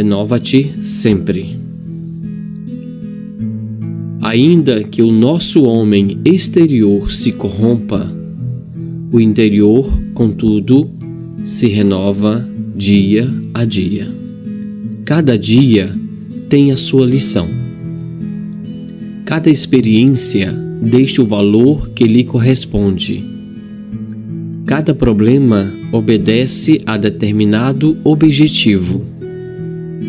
renova-te sempre. Ainda que o nosso homem exterior se corrompa, o interior, contudo, se renova dia a dia. Cada dia tem a sua lição. Cada experiência deixa o valor que lhe corresponde. Cada problema obedece a determinado objetivo.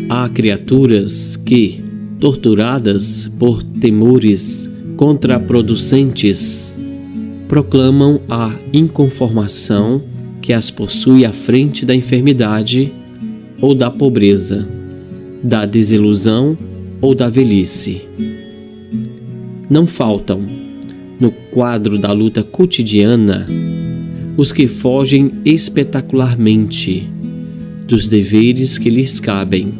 Há criaturas que, torturadas por temores contraproducentes, proclamam a inconformação que as possui à frente da enfermidade ou da pobreza, da desilusão ou da velhice. Não faltam, no quadro da luta cotidiana, os que fogem espetacularmente dos deveres que lhes cabem,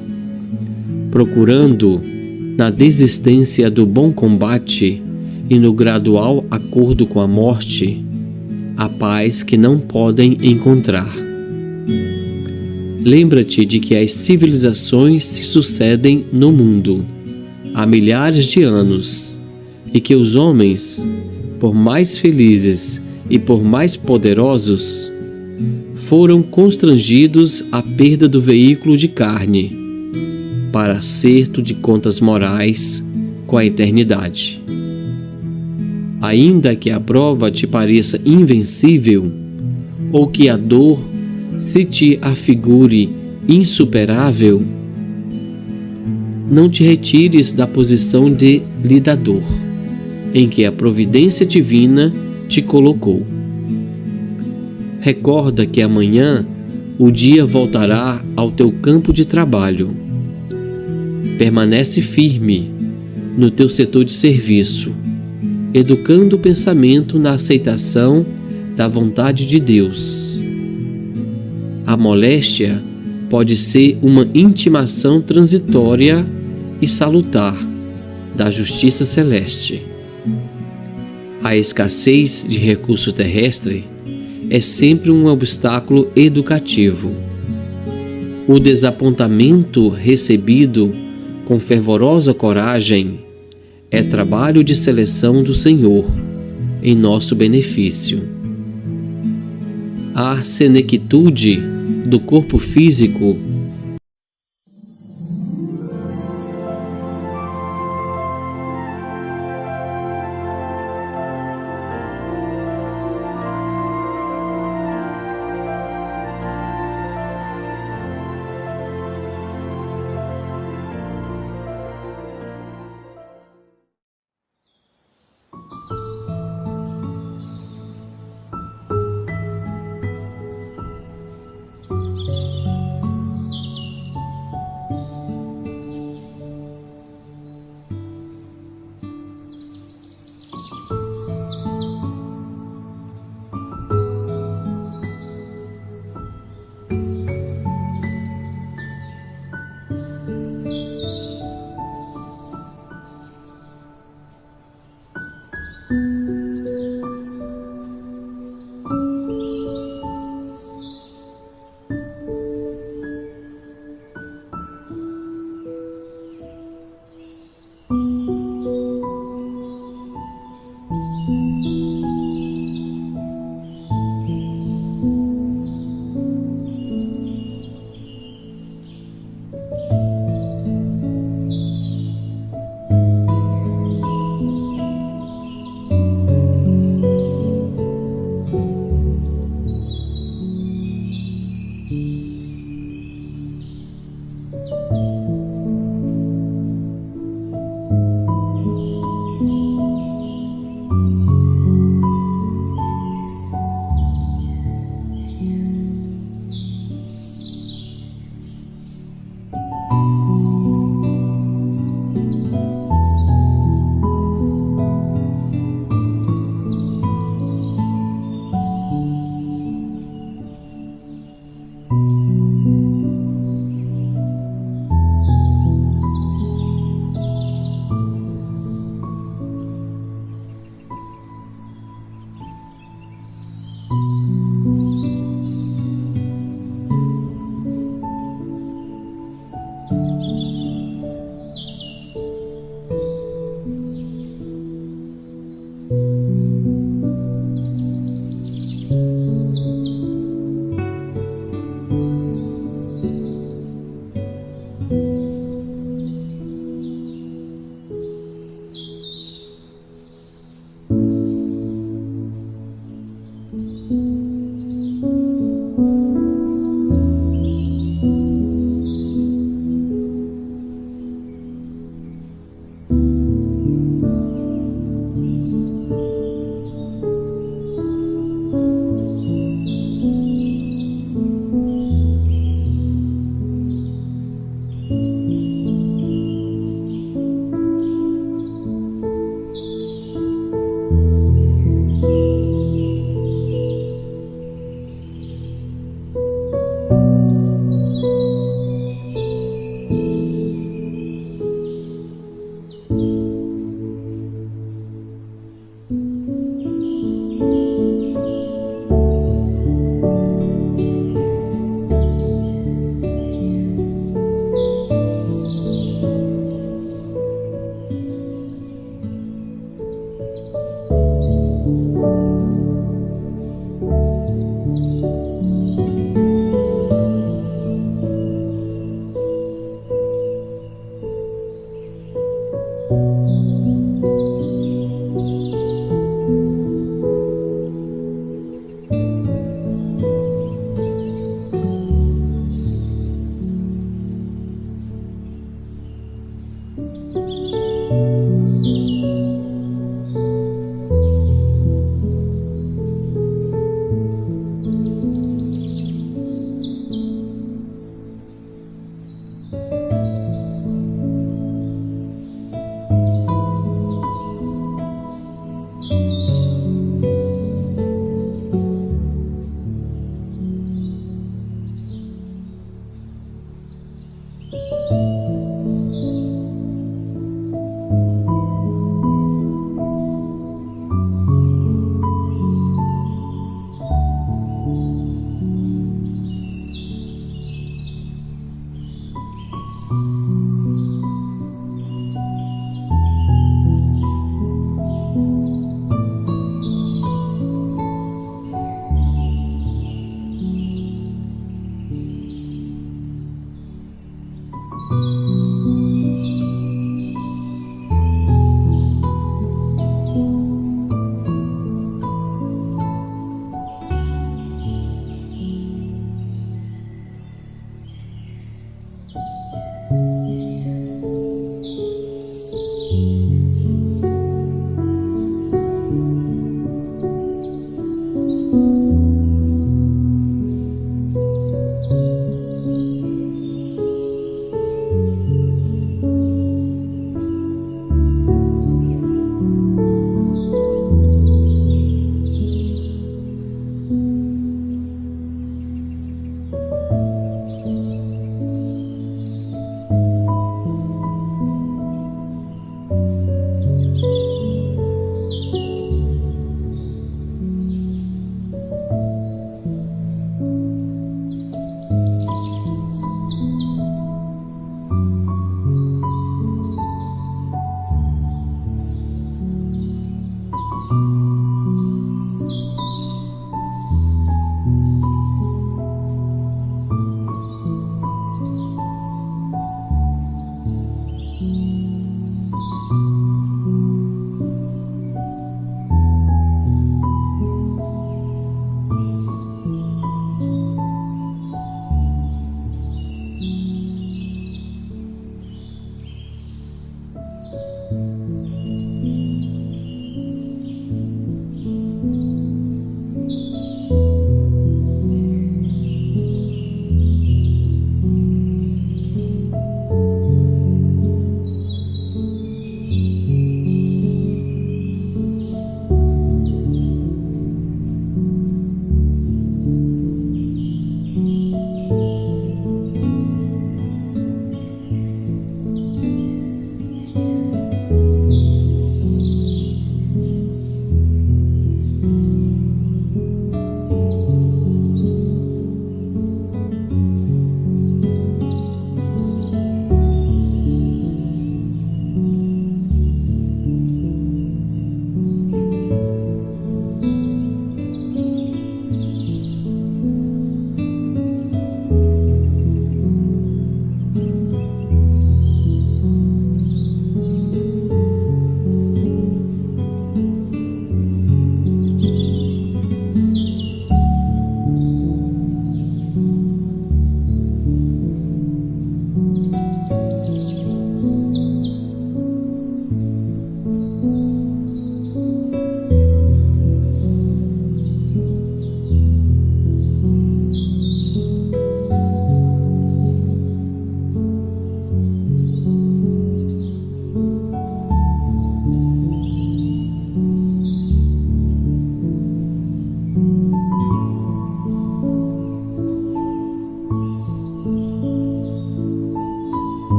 procurando, na desistência do bom combate e no gradual acordo com a morte, a paz que não podem encontrar. Lembra-te de que as civilizações se sucedem no mundo há milhares de anos e que os homens, por mais felizes e por mais poderosos, foram constrangidos à perda do veículo de carne para acerto de contas morais com a eternidade. Ainda que a prova te pareça invencível, ou que a dor se te afigure insuperável, não te retires da posição de lidador, em que a providência divina te colocou. Recorda que amanhã o dia voltará ao teu campo de trabalho. Permanece firme no teu setor de serviço, educando o pensamento na aceitação da vontade de Deus. A moléstia pode ser uma intimação transitória e salutar da justiça celeste. A escassez de recurso terrestre é sempre um obstáculo educativo. O desapontamento recebido com fervorosa coragem é trabalho de seleção do Senhor em nosso benefício. A senectude do corpo físico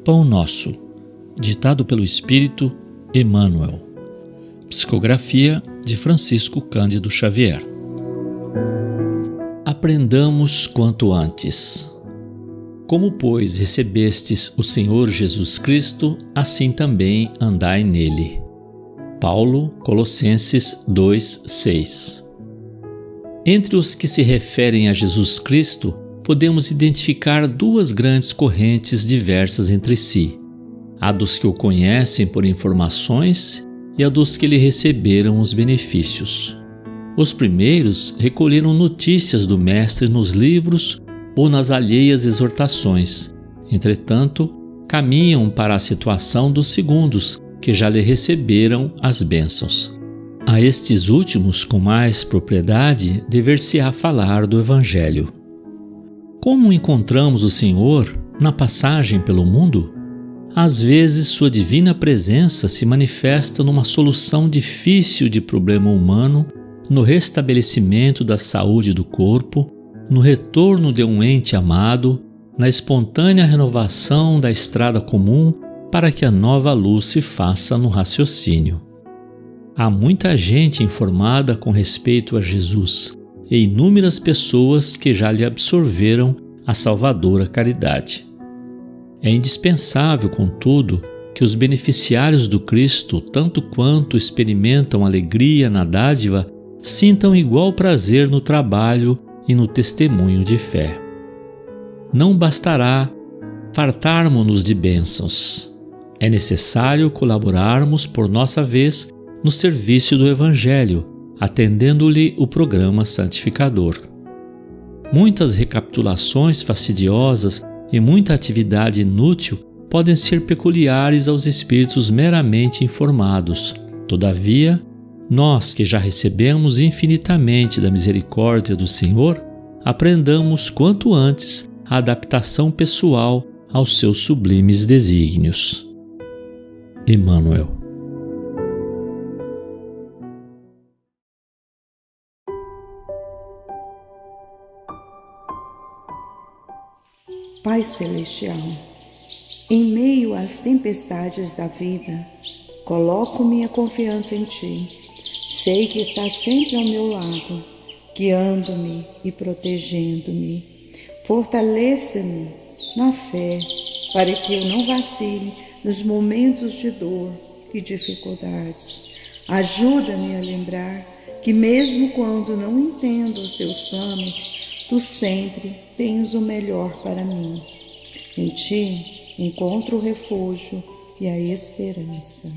Pão Nosso, ditado pelo Espírito Emmanuel. Psicografia de Francisco Cândido Xavier. Aprendamos quanto antes. Como, pois, recebestes o Senhor Jesus Cristo, assim também andai nele. Paulo, Colossenses 2:6. Entre os que se referem a Jesus Cristo, podemos identificar duas grandes correntes diversas entre si: a dos que o conhecem por informações e a dos que lhe receberam os benefícios. Os primeiros recolheram notícias do Mestre nos livros ou nas alheias exortações. Entretanto, caminham para a situação dos segundos, que já lhe receberam as bênçãos. A estes últimos, com mais propriedade, dever-se-á falar do Evangelho. Como encontramos o Senhor na passagem pelo mundo? Às vezes, sua divina presença se manifesta numa solução difícil de problema humano, no restabelecimento da saúde do corpo, no retorno de um ente amado, na espontânea renovação da estrada comum para que a nova luz se faça no raciocínio. Há muita gente informada com respeito a Jesus e inúmeras pessoas que já lhe absorveram a salvadora caridade. É indispensável, contudo, que os beneficiários do Cristo, tanto quanto experimentam alegria na dádiva, sintam igual prazer no trabalho e no testemunho de fé. Não bastará fartarmos-nos de bênçãos. É necessário colaborarmos por nossa vez no serviço do Evangelho, atendendo-lhe o programa santificador. Muitas recapitulações fastidiosas e muita atividade inútil podem ser peculiares aos espíritos meramente informados. Todavia, nós que já recebemos infinitamente da misericórdia do Senhor, aprendamos quanto antes a adaptação pessoal aos seus sublimes desígnios. Emmanuel. Pai Celestial, em meio às tempestades da vida, coloco minha confiança em Ti. Sei que estás sempre ao meu lado, guiando-me e protegendo-me. Fortaleça-me na fé, para que eu não vacile nos momentos de dor e dificuldades. Ajuda-me a lembrar que mesmo quando não entendo os Teus planos, Tu sempre tens o melhor para mim. Em Ti encontro o refúgio e a esperança.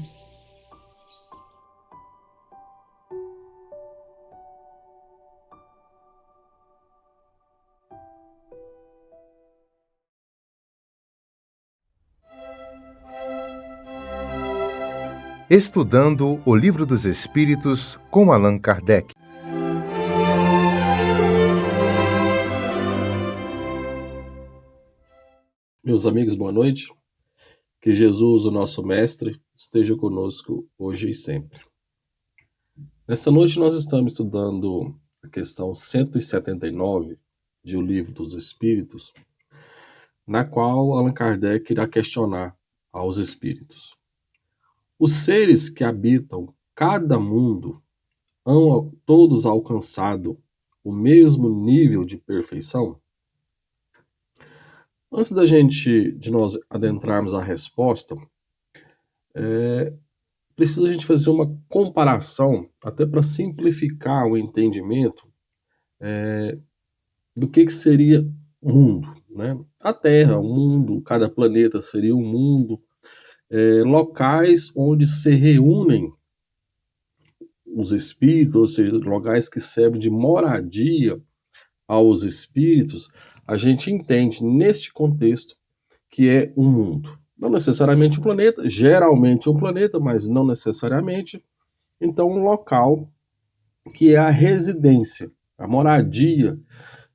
Estudando o Livro dos Espíritos com Allan Kardec. Meus amigos, boa noite. Que Jesus, o nosso Mestre, esteja conosco hoje e sempre. Nesta noite nós estamos estudando a questão 179 de O Livro dos Espíritos, na qual Allan Kardec irá questionar aos espíritos. Os seres que habitam cada mundo hão todos alcançado o mesmo nível de perfeição? Antes de nós adentrarmos a resposta, precisa a gente fazer uma comparação, até para simplificar o entendimento do que seria mundo, né? A Terra, o mundo, cada planeta seria um mundo, locais onde se reúnem os espíritos, ou seja, locais que servem de moradia aos espíritos. A gente entende neste contexto que é um mundo. Não necessariamente um planeta, geralmente um planeta, mas não necessariamente. Então, um local que é a residência, a moradia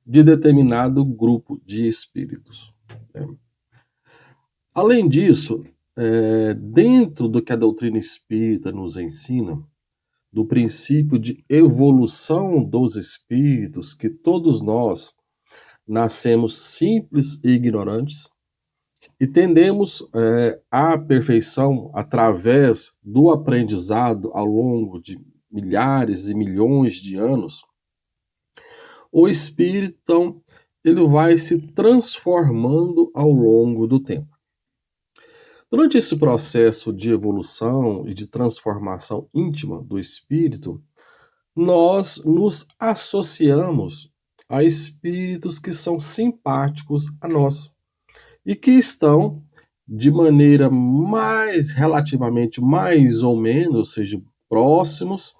de determinado grupo de espíritos. Além disso, dentro do que a doutrina espírita nos ensina, do princípio de evolução dos espíritos, que todos nós nascemos simples e ignorantes, E tendemos à perfeição através do aprendizado ao longo de milhares e milhões de anos. O espírito, então, ele vai se transformando ao longo do tempo. Durante esse processo de evolução e de transformação íntima do espírito, nós nos associamos a espíritos que são simpáticos a nós e que estão de maneira relativamente mais ou menos, ou seja, próximos,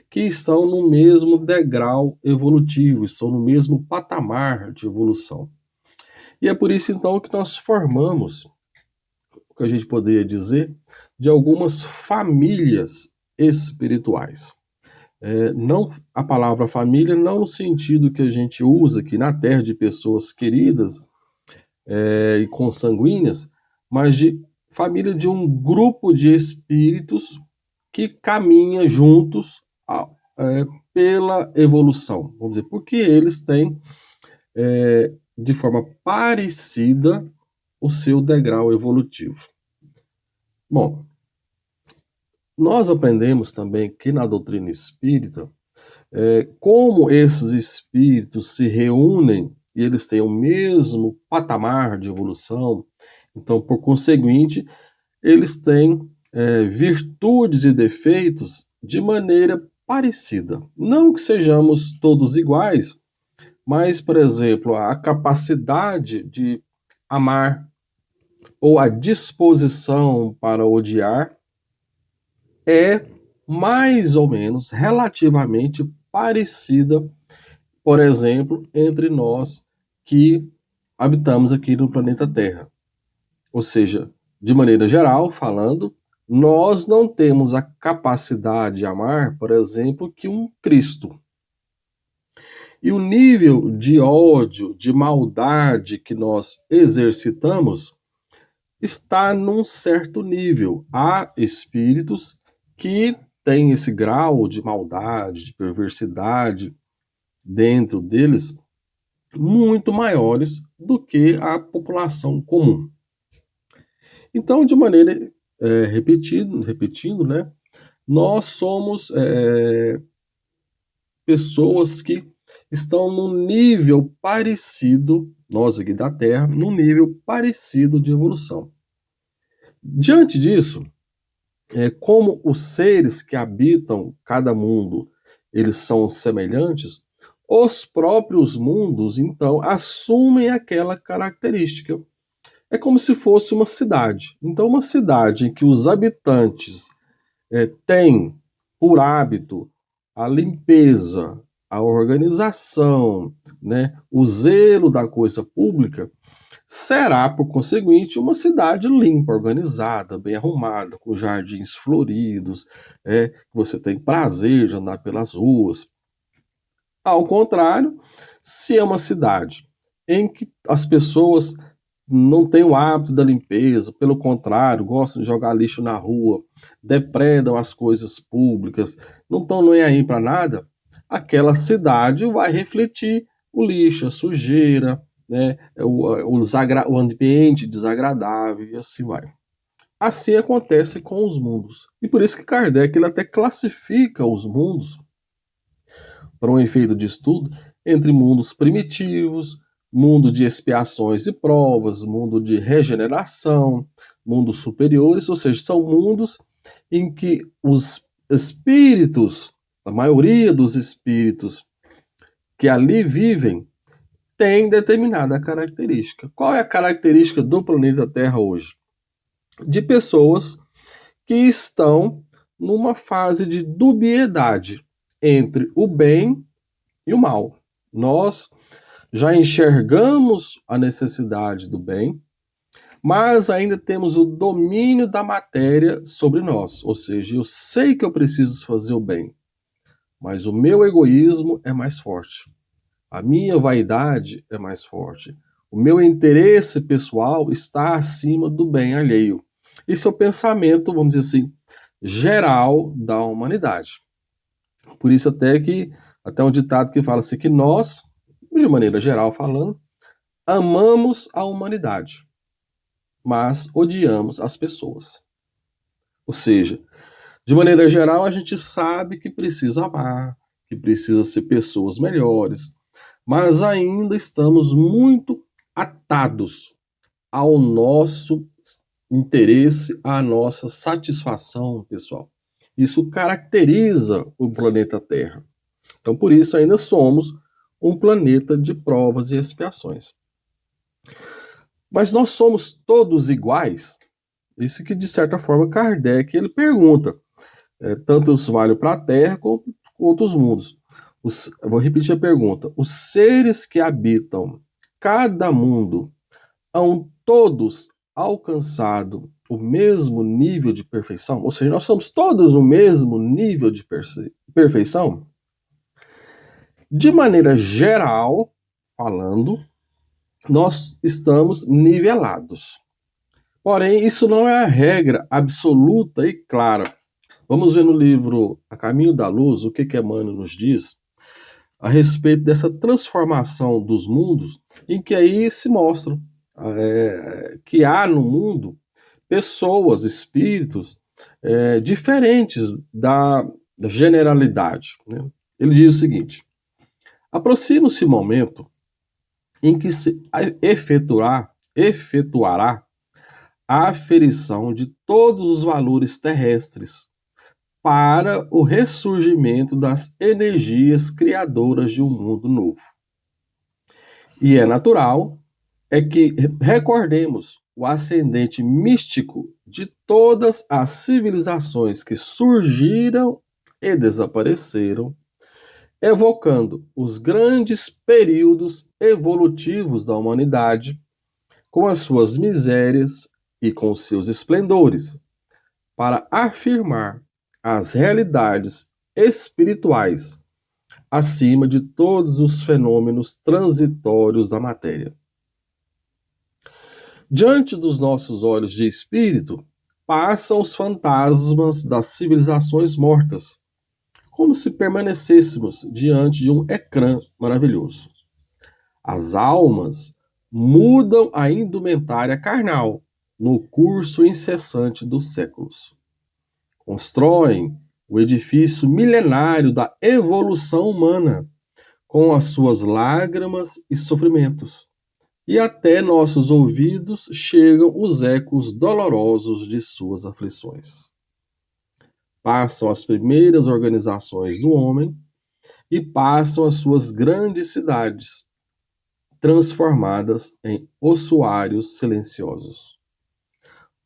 que estão no mesmo degrau evolutivo, estão no mesmo patamar de evolução. E é por isso então que nós formamos, o que a gente poderia dizer, de algumas famílias espirituais. Não a palavra família não no sentido que a gente usa aqui na Terra de pessoas queridas e consanguíneas, mas de família de um grupo de espíritos que caminha juntos pela evolução, vamos dizer, porque eles têm de forma parecida o seu degrau evolutivo. Bom, nós aprendemos também que na doutrina espírita, como esses espíritos se reúnem e eles têm o mesmo patamar de evolução, então, por conseguinte, eles têm virtudes e defeitos de maneira parecida. Não que sejamos todos iguais, mas, por exemplo, a capacidade de amar ou a disposição para odiar é mais ou menos relativamente parecida, por exemplo, entre nós que habitamos aqui no planeta Terra. Ou seja, de maneira geral, falando, nós não temos a capacidade de amar, por exemplo, que um Cristo. E o nível de ódio, de maldade que nós exercitamos está num certo nível. Há espíritos que têm esse grau de maldade, de perversidade dentro deles muito maiores do que a população comum. Então, de maneira repetindo, né, nós somos pessoas que estão num nível parecido, nós aqui da Terra, num nível parecido de evolução. Diante disso, como os seres que habitam cada mundo, eles são semelhantes, os próprios mundos, então, assumem aquela característica. É como se fosse uma cidade. Então, uma cidade em que os habitantes têm por hábito a limpeza, a organização, né, o zelo da coisa pública, será, por conseguinte, uma cidade limpa, organizada, bem arrumada, com jardins floridos, que você tem prazer de andar pelas ruas. Ao contrário, se é uma cidade em que as pessoas não têm o hábito da limpeza, pelo contrário, gostam de jogar lixo na rua, depredam as coisas públicas, não estão nem aí para nada, aquela cidade vai refletir o lixo, a sujeira, né, o ambiente desagradável e assim vai. Assim acontece com os mundos. E por isso que Kardec ele até classifica os mundos, para um efeito de estudo, entre mundos primitivos, mundo de expiações e provas, mundo de regeneração, mundos superiores, ou seja, são mundos em que os espíritos, a maioria dos espíritos que ali vivem, tem determinada característica. Qual é a característica do planeta Terra hoje? De pessoas que estão numa fase de dubiedade entre o bem e o mal. Nós já enxergamos a necessidade do bem, mas ainda temos o domínio da matéria sobre nós. Ou seja, eu sei que eu preciso fazer o bem, mas o meu egoísmo é mais forte. A minha vaidade é mais forte. O meu interesse pessoal está acima do bem alheio. Esse é o pensamento, vamos dizer assim, geral da humanidade. Por isso até um ditado que fala assim que nós, de maneira geral falando, amamos a humanidade. mas odiamos as pessoas. Ou seja, de maneira geral, a gente sabe que precisa amar, que precisa ser pessoas melhores, mas ainda estamos muito atados ao nosso interesse, à nossa satisfação pessoal. Isso caracteriza o planeta Terra. Então, por isso, ainda somos um planeta de provas e expiações. Mas nós somos todos iguais? Isso que, de certa forma, Kardec ele pergunta. Tanto isso vale para a Terra quanto outros mundos. Vou repetir a pergunta. Os seres que habitam cada mundo hão todos alcançado o mesmo nível de perfeição? Ou seja, nós somos todos no mesmo nível de perfeição? De maneira geral, falando, nós estamos nivelados. Porém, isso não é a regra absoluta e clara. Vamos ver no livro A Caminho da Luz o que Emmanuel nos diz a respeito dessa transformação dos mundos, em que aí se mostra que há no mundo pessoas, espíritos diferentes da generalidade. Né? Ele diz o seguinte: aproxima-se o momento em que se efetuará a aferição de todos os valores terrestres para o ressurgimento das energias criadoras de um mundo novo. E é natural que recordemos o ascendente místico de todas as civilizações que surgiram e desapareceram, evocando os grandes períodos evolutivos da humanidade, com as suas misérias e com seus esplendores, para afirmar as realidades espirituais acima de todos os fenômenos transitórios da matéria. Diante dos nossos olhos de espírito, passam os fantasmas das civilizações mortas, como se permanecêssemos diante de um ecrã maravilhoso. As almas mudam a indumentária carnal no curso incessante dos séculos. Constroem o edifício milenário da evolução humana, com as suas lágrimas e sofrimentos, e até nossos ouvidos chegam os ecos dolorosos de suas aflições. Passam as primeiras organizações do homem e passam as suas grandes cidades, transformadas em ossuários silenciosos.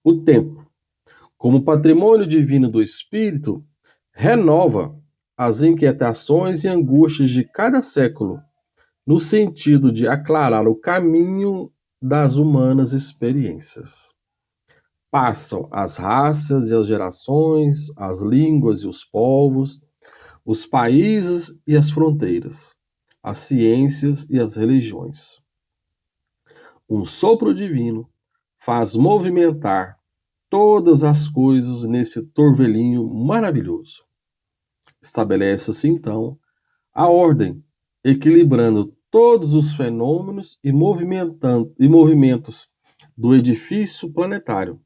O tempo, como patrimônio divino do espírito, renova as inquietações e angústias de cada século, no sentido de aclarar o caminho das humanas experiências. Passam as raças e as gerações, as línguas e os povos, os países e as fronteiras, as ciências e as religiões. Um sopro divino faz movimentar todas as coisas nesse torvelinho maravilhoso. Estabelece-se, então, a ordem, equilibrando todos os fenômenos e movimentos do edifício planetário,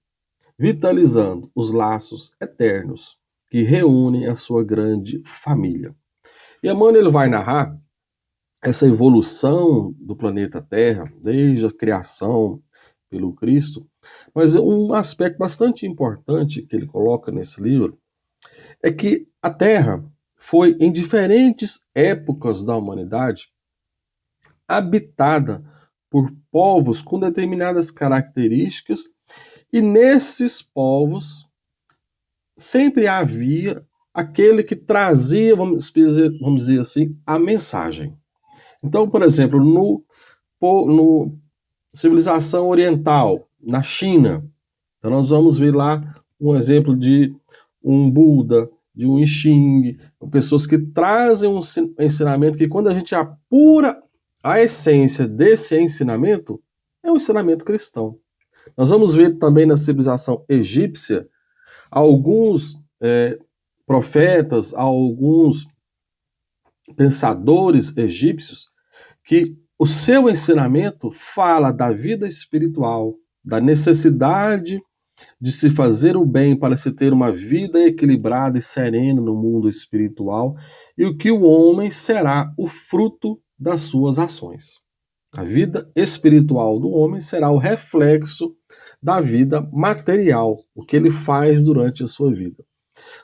vitalizando os laços eternos que reúnem a sua grande família. E Emmanuel vai narrar essa evolução do planeta Terra, desde a criação pelo Cristo, mas um aspecto bastante importante que ele coloca nesse livro é que a Terra foi, em diferentes épocas da humanidade, habitada por povos com determinadas características, e nesses povos sempre havia aquele que trazia, vamos dizer assim, a mensagem. Então, por exemplo, no civilização oriental, na China, então nós vamos ver lá um exemplo de um Buda, de um I Ching, pessoas que trazem um ensinamento que, quando a gente apura a essência desse ensinamento, é um ensinamento cristão. Nós vamos ver também na civilização egípcia alguns profetas, alguns pensadores egípcios que o seu ensinamento fala da vida espiritual, da necessidade de se fazer o bem para se ter uma vida equilibrada e serena no mundo espiritual, e o que o homem será o fruto das suas ações. A vida espiritual do homem será o reflexo da vida material, o que ele faz durante a sua vida.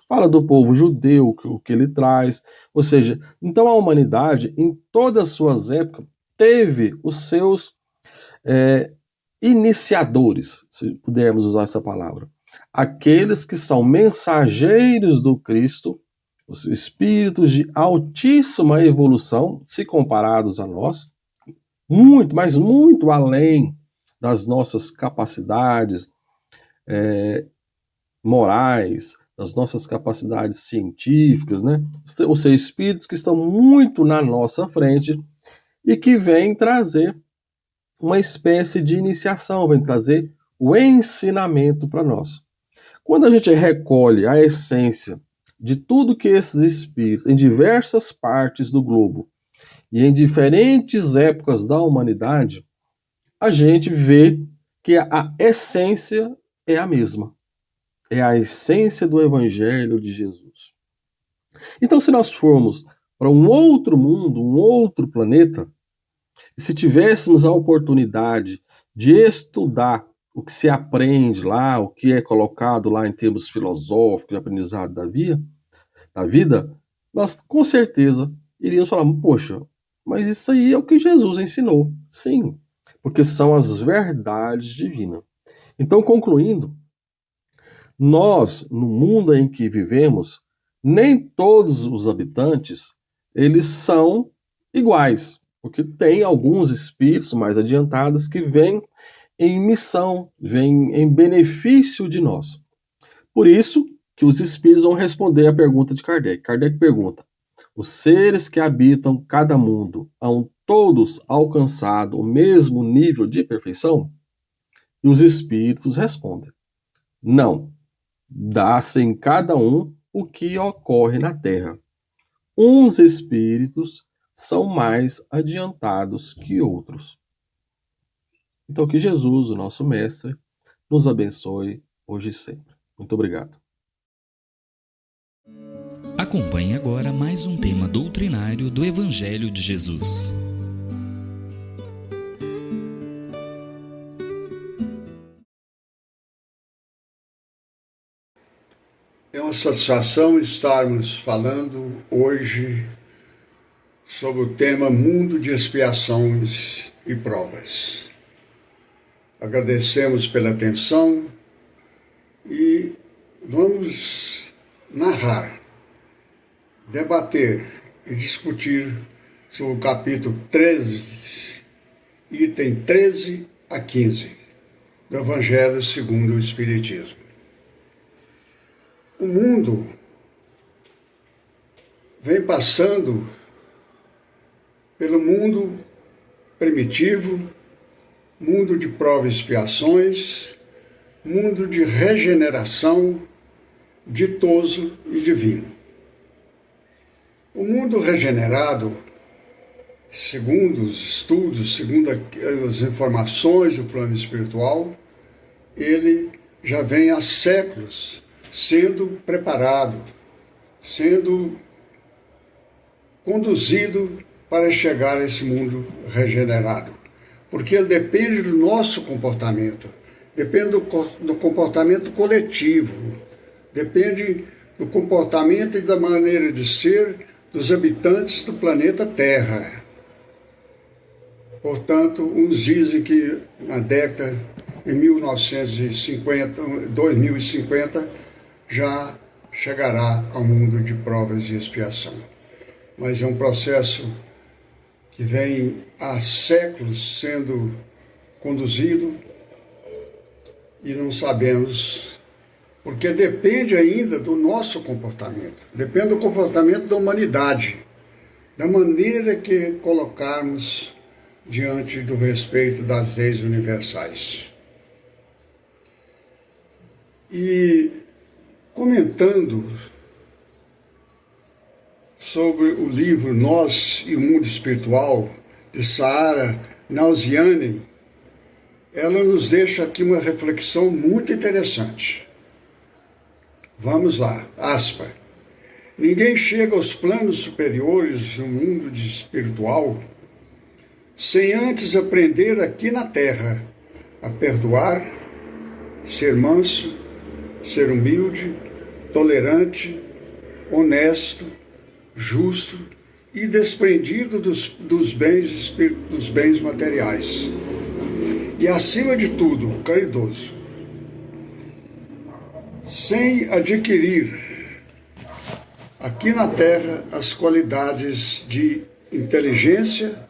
Fala do povo judeu, o que ele traz, ou seja, então a humanidade, em todas as suas épocas, teve os seus iniciadores, se pudermos usar essa palavra. Aqueles que são mensageiros do Cristo, os espíritos de altíssima evolução, se comparados a nós, muito, mas muito além das nossas capacidades morais, das nossas capacidades científicas, né? Ou seja, espíritos que estão muito na nossa frente e que vêm trazer uma espécie de iniciação, vem trazer o ensinamento para nós. Quando a gente recolhe a essência de tudo que esses espíritos, em diversas partes do globo e em diferentes épocas da humanidade, a gente vê que a essência é a mesma. É a essência do Evangelho de Jesus. Então, se nós formos para um outro mundo, um outro planeta, e se tivéssemos a oportunidade de estudar o que se aprende lá, o que é colocado lá em termos filosóficos, de aprendizado da vida, nós com certeza iríamos falar, poxa, mas isso aí é o que Jesus ensinou. Sim, porque são as verdades divinas. Então, concluindo, nós, no mundo em que vivemos, nem todos os habitantes, eles são iguais, porque tem alguns espíritos mais adiantados que vêm em missão, vêm em benefício de nós. Por isso que os espíritos vão responder à pergunta de Kardec. Kardec pergunta, os seres que habitam cada mundo hão todos alcançado o mesmo nível de perfeição? E os espíritos respondem, não. Dá-se em cada um o que ocorre na Terra. Uns espíritos são mais adiantados que outros. Então que Jesus, o nosso Mestre, nos abençoe hoje e sempre. Muito obrigado. Acompanhe agora mais um tema doutrinário do Evangelho de Jesus. É uma satisfação estarmos falando hoje sobre o tema Mundo de Expiações e Provas. Agradecemos pela atenção e vamos narrar, debater e discutir sobre o capítulo 13, item 13 a 15 do Evangelho segundo o Espiritismo. O mundo vem passando pelo mundo primitivo, mundo de provas e expiações, mundo de regeneração, ditoso e divino. O mundo regenerado, segundo os estudos, segundo as informações do plano espiritual, ele já vem há séculos sendo preparado, sendo conduzido para chegar a esse mundo regenerado. Porque ele depende do nosso comportamento, depende do comportamento coletivo, depende do comportamento e da maneira de ser dos habitantes do planeta Terra. Portanto, uns dizem que na década de 2050, já chegará ao mundo de provas e expiação. Mas é um processo que vem há séculos sendo conduzido e não sabemos, porque depende ainda do nosso comportamento, depende do comportamento da humanidade, da maneira que colocarmos diante do respeito das leis universais. E comentando sobre o livro Nós e o Mundo Espiritual, de Sahara Nauziane, ela nos deixa aqui uma reflexão muito interessante. Vamos lá, aspa. Ninguém chega aos planos superiores no mundo espiritual sem antes aprender aqui na terra a perdoar, ser manso, ser humilde, tolerante, honesto, justo e desprendido dos bens materiais. E, acima de tudo, caridoso. Sem adquirir aqui na terra as qualidades de inteligência,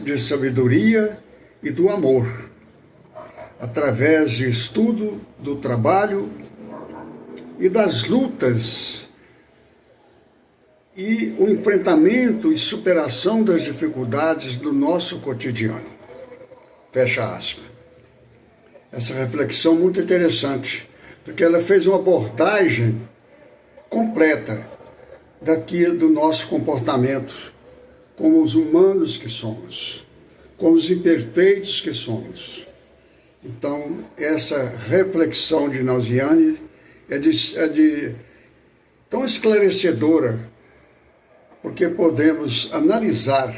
de sabedoria e do amor, através de estudo, do trabalho e das lutas e o enfrentamento e superação das dificuldades do nosso cotidiano. Fecha aspas. Essa reflexão muito interessante, porque ela fez uma abordagem completa daqui do nosso comportamento, como os humanos que somos, como os imperfeitos que somos. Então, essa reflexão de Nausiane é tão esclarecedora, porque podemos analisar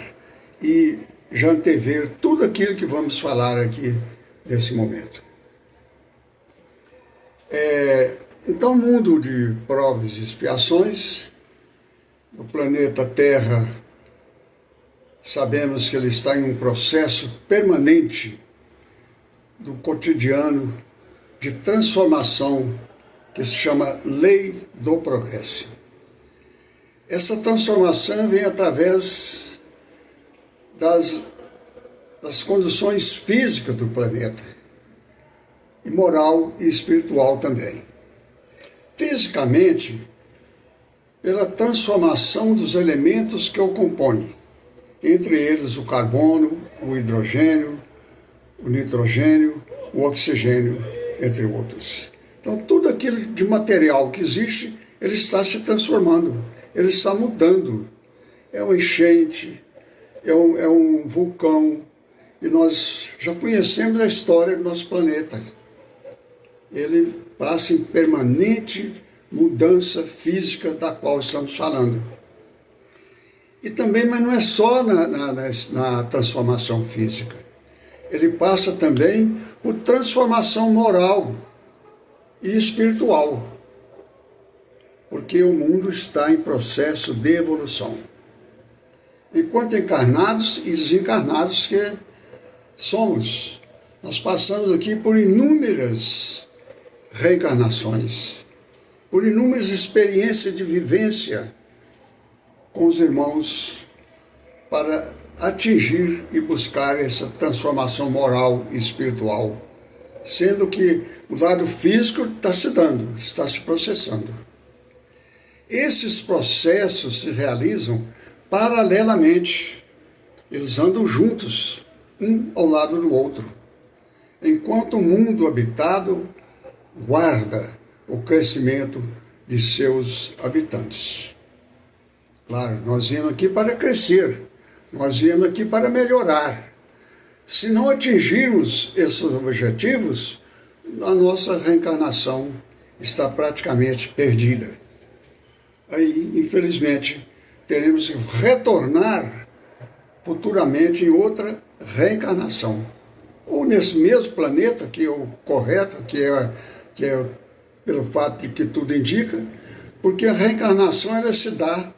e já antever tudo aquilo que vamos falar aqui nesse momento. Então, mundo de provas e expiações, o planeta Terra, sabemos que ele está em um processo permanente do cotidiano de transformação que se chama Lei do Progresso. Essa transformação vem através das condições físicas do planeta, e moral e espiritual também. Fisicamente, pela transformação dos elementos que o compõem, entre eles o carbono, o hidrogênio, o nitrogênio, o oxigênio, entre outros. Então, tudo aquilo de material que existe, ele está se transformando, ele está mudando. É uma enchente, é um vulcão, e nós já conhecemos a história do nosso planeta. Ele passa em permanente mudança física da qual estamos falando. E também, mas não é só na transformação física. Ele passa também por transformação moral e espiritual, porque o mundo está em processo de evolução. Enquanto encarnados e desencarnados que somos, nós passamos aqui por inúmeras reencarnações, por inúmeras experiências de vivência com os irmãos para atingir e buscar essa transformação moral e espiritual, sendo que o lado físico está se dando, está se processando. Esses processos se realizam paralelamente, eles andam juntos, um ao lado do outro, enquanto o mundo habitado guarda o crescimento de seus habitantes. Claro, nós viemos aqui para crescer, nós viemos aqui para melhorar. Se não atingirmos esses objetivos, a nossa reencarnação está praticamente perdida. Aí, infelizmente, teremos que retornar futuramente em outra reencarnação. Ou nesse mesmo planeta, que é o correto, que é pelo fato de que tudo indica, porque a reencarnação ela se dá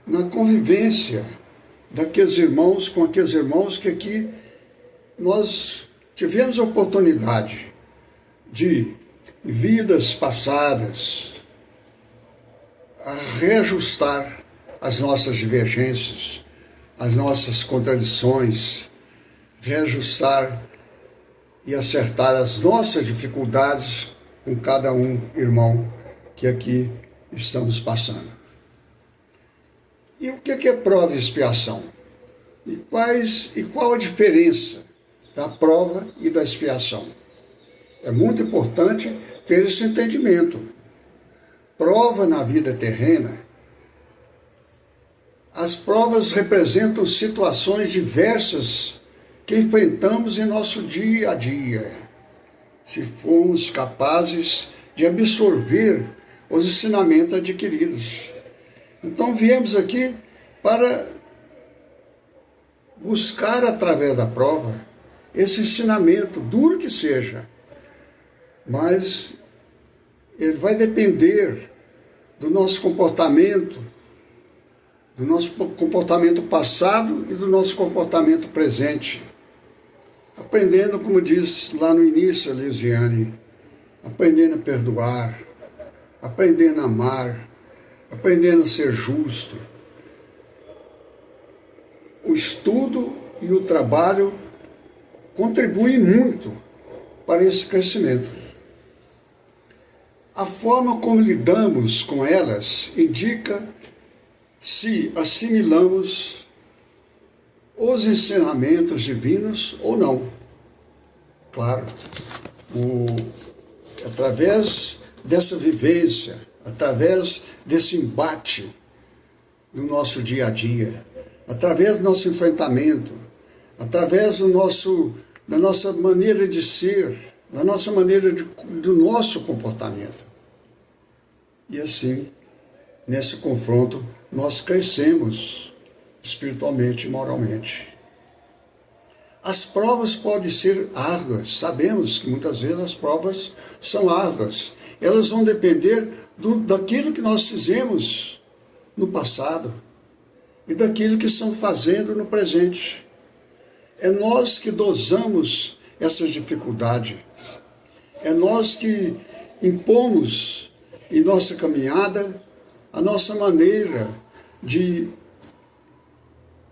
na convivência daqueles irmãos com aqueles irmãos que aqui nós tivemos a oportunidade de vidas passadas a reajustar as nossas divergências, as nossas contradições, reajustar e acertar as nossas dificuldades com cada um irmão que aqui estamos passando. E o que é prova e expiação? E qual a diferença da prova e da expiação? É muito importante ter esse entendimento. Prova na vida terrena, as provas representam situações diversas que enfrentamos em nosso dia a dia, se formos capazes de absorver os ensinamentos adquiridos. Então viemos aqui para buscar através da prova esse ensinamento, duro que seja, mas ele vai depender do nosso comportamento passado e do nosso comportamento presente. Aprendendo, como diz lá no início a Lisiane, aprendendo a perdoar, aprendendo a amar, aprendendo a ser justo. O estudo e o trabalho contribuem muito para esse crescimento. A forma como lidamos com elas indica se assimilamos os ensinamentos divinos ou não. Claro, através dessa vivência, através desse embate no nosso dia a dia, através do nosso enfrentamento, através da nossa maneira de ser, da nossa maneira do nosso comportamento. E assim, nesse confronto, nós crescemos espiritualmente e moralmente. As provas podem ser árduas, sabemos que muitas vezes as provas são árduas. Elas vão depender daquilo que nós fizemos no passado e daquilo que estamos fazendo no presente. É nós que dosamos essas dificuldades. É nós que impomos em nossa caminhada a nossa maneira de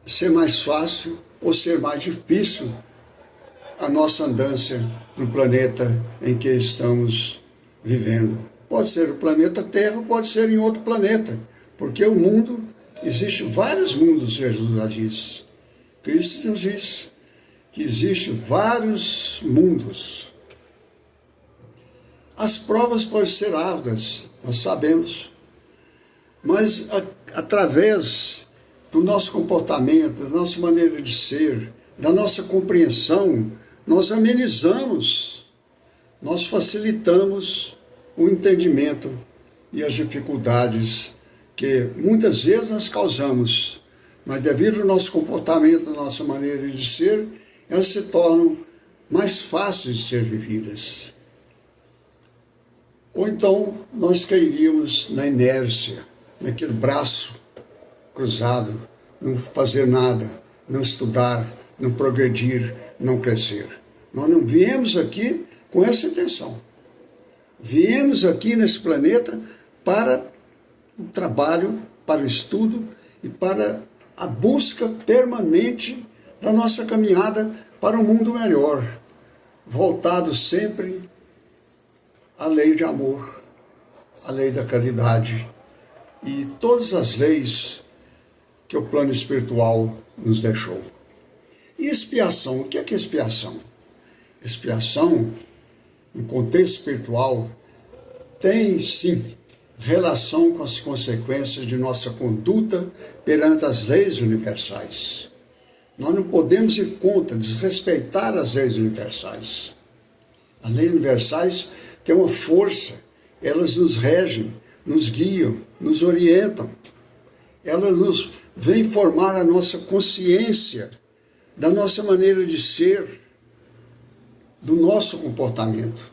ser mais fácil ou ser mais difícil a nossa andância no planeta em que estamos vivendo. Pode ser o planeta Terra, pode ser em outro planeta, porque o mundo, existe vários mundos, Jesus já disse. Cristo nos diz que existem vários mundos. As provas podem ser árduas, nós sabemos, mas através do nosso comportamento, da nossa maneira de ser, da nossa compreensão, nós amenizamos, nós facilitamos o entendimento e as dificuldades que muitas vezes nós causamos, mas devido ao nosso comportamento, à nossa maneira de ser, elas se tornam mais fáceis de ser vividas. Ou então nós cairíamos na inércia, naquele braço cruzado, não fazer nada, não estudar, não progredir, não crescer. Nós não viemos aqui com essa intenção. Viemos aqui nesse planeta para o trabalho, para o estudo e para a busca permanente da nossa caminhada para um mundo melhor, voltado sempre à lei de amor, à lei da caridade e todas as leis que o plano espiritual nos deixou. E expiação, o que é expiação? Expiação, no contexto espiritual, tem sim relação com as consequências de nossa conduta perante as leis universais. Nós não podemos ir contra, desrespeitar as leis universais. As leis universais têm uma força, elas nos regem, nos guiam, nos orientam. Elas nos vêm formar a nossa consciência da nossa maneira de ser, do nosso comportamento,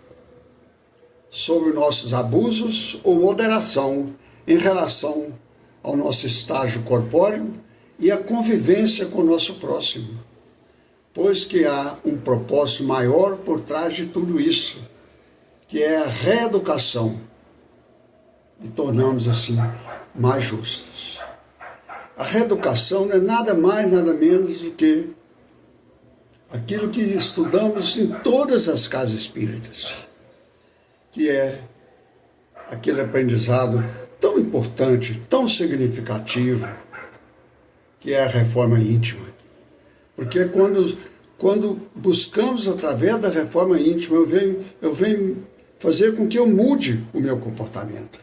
sobre nossos abusos ou moderação em relação ao nosso estágio corpóreo e a convivência com o nosso próximo, pois que há um propósito maior por trás de tudo isso, que é a reeducação, e tornamos assim mais justos. A reeducação não é nada mais, nada menos do que aquilo que estudamos em todas as casas espíritas, que é aquele aprendizado tão importante, tão significativo, que é a reforma íntima. Porque quando buscamos através da reforma íntima, eu venho fazer com que eu mude o meu comportamento.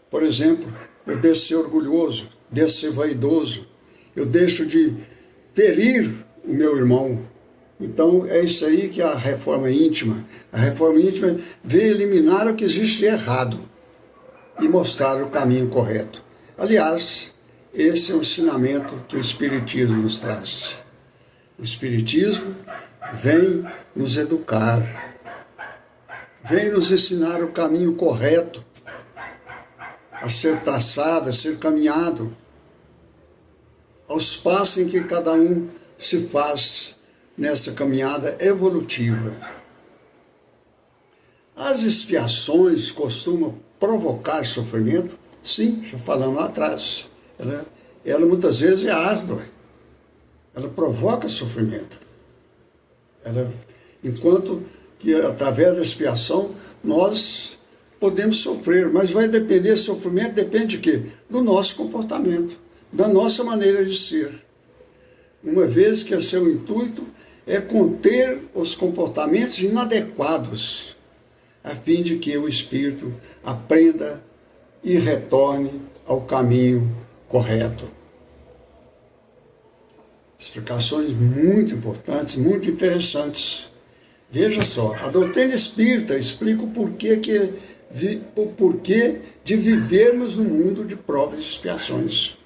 Por exemplo, eu deixo de ser orgulhoso, deixo de ser vaidoso, eu deixo de ferir o meu irmão. Então é isso aí que é a reforma íntima. A reforma íntima veio eliminar o que existe de errado e mostrar o caminho correto. Aliás, esse é o ensinamento que o Espiritismo nos traz. O Espiritismo vem nos educar, vem nos ensinar o caminho correto a ser traçado, a ser caminhado, aos passos em que cada um se faz nessa caminhada evolutiva. As expiações costumam provocar sofrimento? Sim, já falamos lá atrás. Ela muitas vezes é árdua. Ela provoca sofrimento. Enquanto que através da expiação nós podemos sofrer, mas vai depender, sofrimento depende de quê? Do nosso comportamento, da nossa maneira de ser. Uma vez que o seu intuito é conter os comportamentos inadequados, a fim de que o espírito aprenda e retorne ao caminho correto. Explicações muito importantes, muito interessantes. Veja só, a doutrina espírita explica o porquê de vivermos num mundo de provas e expiações.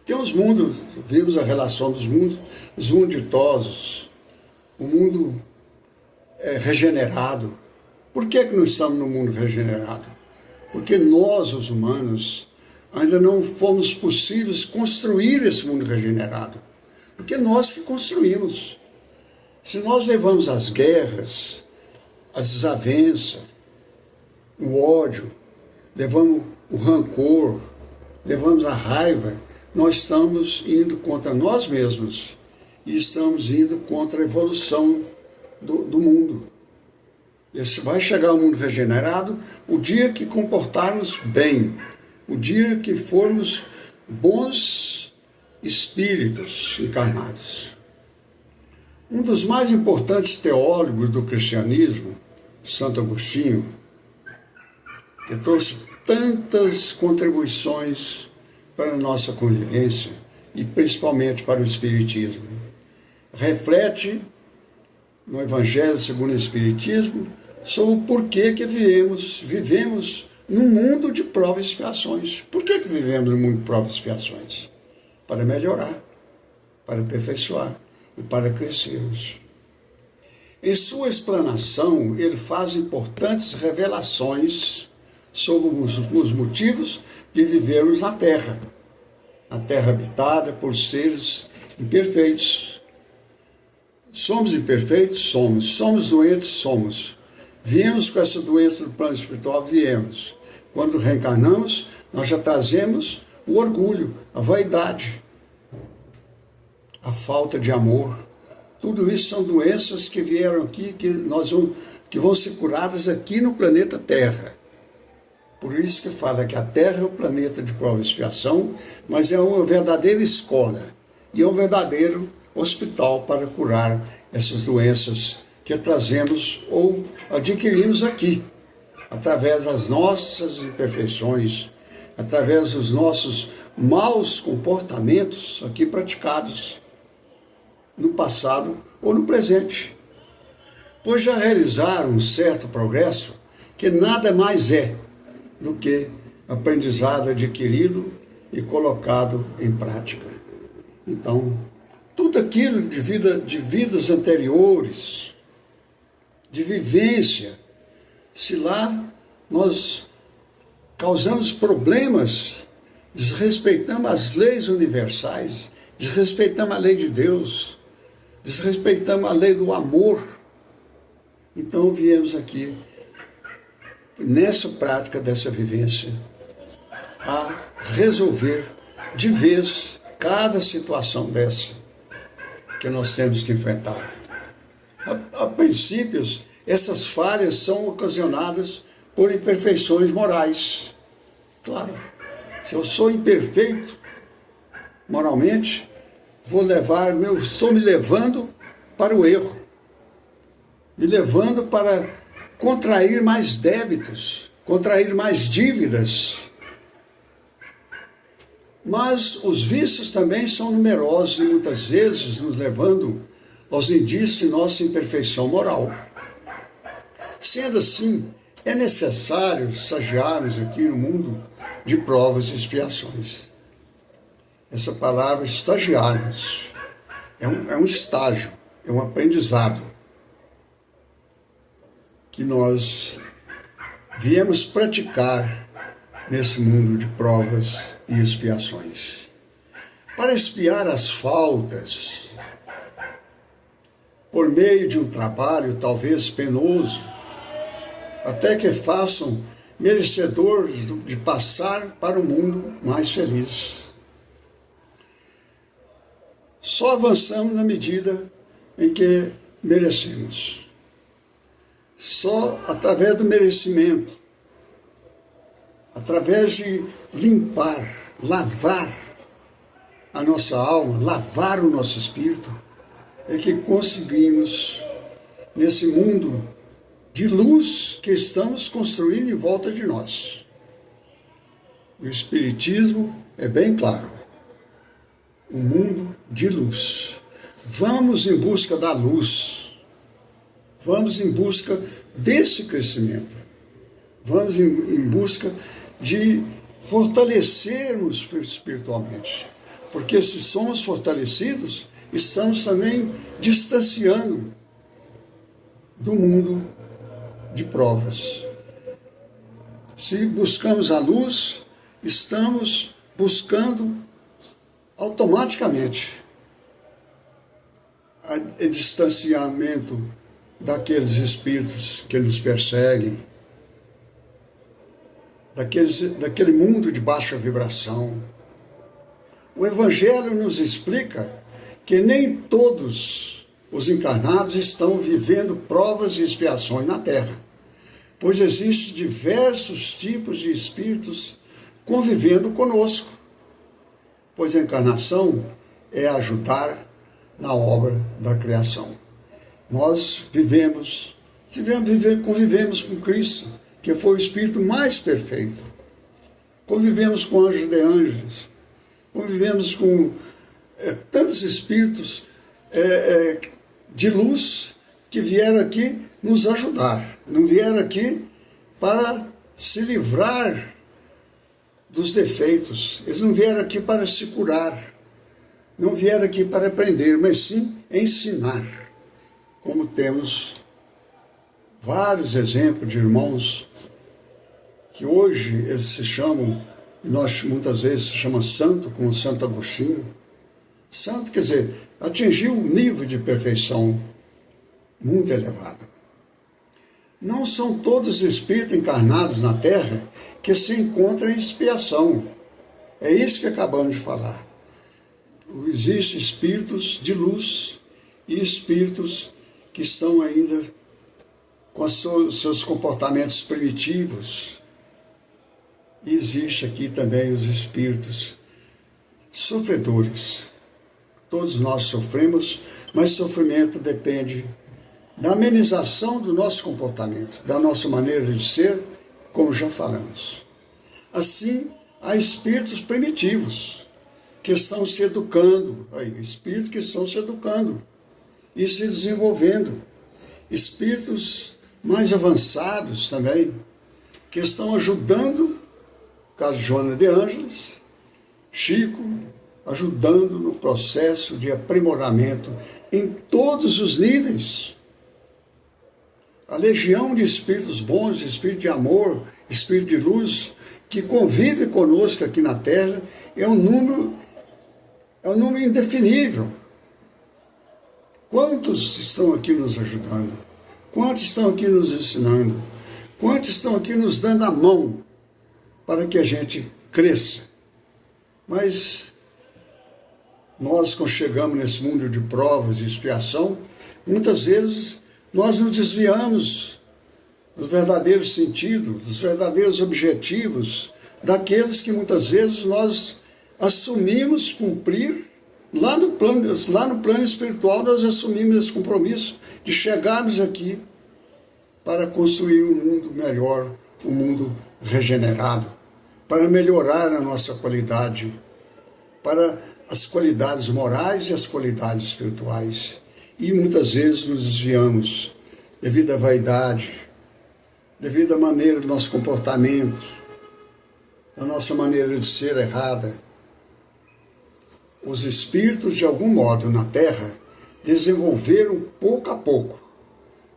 Tem os mundos, vimos a relação dos mundos, os mundos ditosos, o mundo regenerado. Por que não estamos no mundo regenerado? Porque nós, os humanos, ainda não fomos possíveis construir esse mundo regenerado. Porque nós que construímos. Se nós levamos as guerras, as desavenças, o ódio, levamos o rancor, levamos a raiva, nós estamos indo contra nós mesmos e estamos indo contra a evolução do mundo. Esse vai chegar ao mundo regenerado o dia que comportarmos bem, o dia que formos bons espíritos encarnados. Um dos mais importantes teólogos do cristianismo, Santo Agostinho, que trouxe tantas contribuições para a nossa convivência e principalmente para o Espiritismo, reflete no Evangelho segundo o Espiritismo sobre o porquê que vivemos num mundo de provas e expiações. Por que vivemos num mundo de provas e expiações? Para melhorar, para aperfeiçoar e para crescermos. Em sua explanação, ele faz importantes revelações sobre os motivos de vivermos na Terra habitada por seres imperfeitos. Somos imperfeitos? Somos. Somos doentes? Somos. Viemos com essa doença do plano espiritual? Viemos. Quando reencarnamos, nós já trazemos o orgulho, a vaidade, a falta de amor. Tudo isso são doenças que vieram aqui, que vão ser curadas aqui no planeta Terra. Por isso que fala que a Terra é o planeta de prova e expiação, mas é uma verdadeira escola e é um verdadeiro hospital para curar essas doenças que trazemos ou adquirimos aqui, através das nossas imperfeições, através dos nossos maus comportamentos aqui praticados no passado ou no presente. Pois já realizaram um certo progresso que nada mais é do que aprendizado adquirido e colocado em prática. Então, tudo aquilo de vidas anteriores, de vivência, se lá nós causamos problemas, desrespeitamos as leis universais, desrespeitamos a lei de Deus, desrespeitamos a lei do amor, então viemos aqui nessa prática dessa vivência, a resolver de vez cada situação dessa que nós temos que enfrentar. A princípios, essas falhas são ocasionadas por imperfeições morais. Claro, se eu sou imperfeito moralmente, estou me levando para o erro, me levando para contrair mais débitos, contrair mais dívidas. Mas os vícios também são numerosos e muitas vezes nos levando aos indícios de nossa imperfeição moral. Sendo assim, é necessário estagiarmos aqui no mundo de provas e expiações. Essa palavra estagiarmos é um estágio, é um aprendizado que nós viemos praticar nesse mundo de provas e expiações. Para expiar as faltas, por meio de um trabalho talvez penoso, até que façam merecedor de passar para um mundo mais feliz. Só avançamos na medida em que merecemos. Só através do merecimento, através de limpar, lavar a nossa alma, lavar o nosso espírito, é que conseguimos, nesse mundo de luz que estamos construindo em volta de nós. E o Espiritismo é bem claro. Um mundo de luz. Vamos em busca da luz. Vamos em busca desse crescimento. Vamos em busca de fortalecermos espiritualmente. Porque se somos fortalecidos, estamos também distanciando do mundo de provas. Se buscamos a luz, estamos buscando automaticamente o distanciamento daqueles espíritos que nos perseguem, daquele mundo de baixa vibração. O Evangelho nos explica que nem todos os encarnados estão vivendo provas e expiações na Terra, pois existem diversos tipos de espíritos convivendo conosco, pois a encarnação é ajudar na obra da criação. Nós convivemos com Cristo, que foi o Espírito mais perfeito. Convivemos com anjos de anjos, convivemos com tantos espíritos de luz que vieram aqui nos ajudar, não vieram aqui para se livrar dos defeitos, eles não vieram aqui para se curar, não vieram aqui para aprender, mas sim ensinar, como temos vários exemplos de irmãos que hoje eles se chamam, e nós muitas vezes se chama santo, como Santo Agostinho. Santo quer dizer, atingiu um nível de perfeição muito elevado. Não são todos os espíritos encarnados na Terra que se encontram em expiação. É isso que acabamos de falar. Existem espíritos de luz e espíritos que estão ainda com seus comportamentos primitivos. E existe aqui também os espíritos sofredores. Todos nós sofremos, mas sofrimento depende da amenização do nosso comportamento, da nossa maneira de ser, como já falamos. Assim, há espíritos primitivos que estão se educando, espíritos que estão se educando e se desenvolvendo. Espíritos mais avançados também, que estão ajudando, caso Joana de Ângeles, Chico, ajudando no processo de aprimoramento em todos os níveis. A legião de espíritos bons, espírito de amor, espírito de luz, que convive conosco aqui na Terra, é um número indefinível. Quantos estão aqui nos ajudando? Quantos estão aqui nos ensinando? Quantos estão aqui nos dando a mão para que a gente cresça? Mas nós, quando chegamos nesse mundo de provas e expiação, muitas vezes nós nos desviamos do verdadeiro sentido, dos verdadeiros objetivos, daqueles que muitas vezes nós assumimos cumprir. Lá no plano espiritual nós assumimos esse compromisso de chegarmos aqui para construir um mundo melhor, um mundo regenerado, para melhorar a nossa qualidade para as qualidades morais e as qualidades espirituais. E muitas vezes nos desviamos devido à vaidade, devido à maneira do nosso comportamento, da nossa maneira de ser errada. Os espíritos, de algum modo, na Terra, desenvolveram pouco a pouco,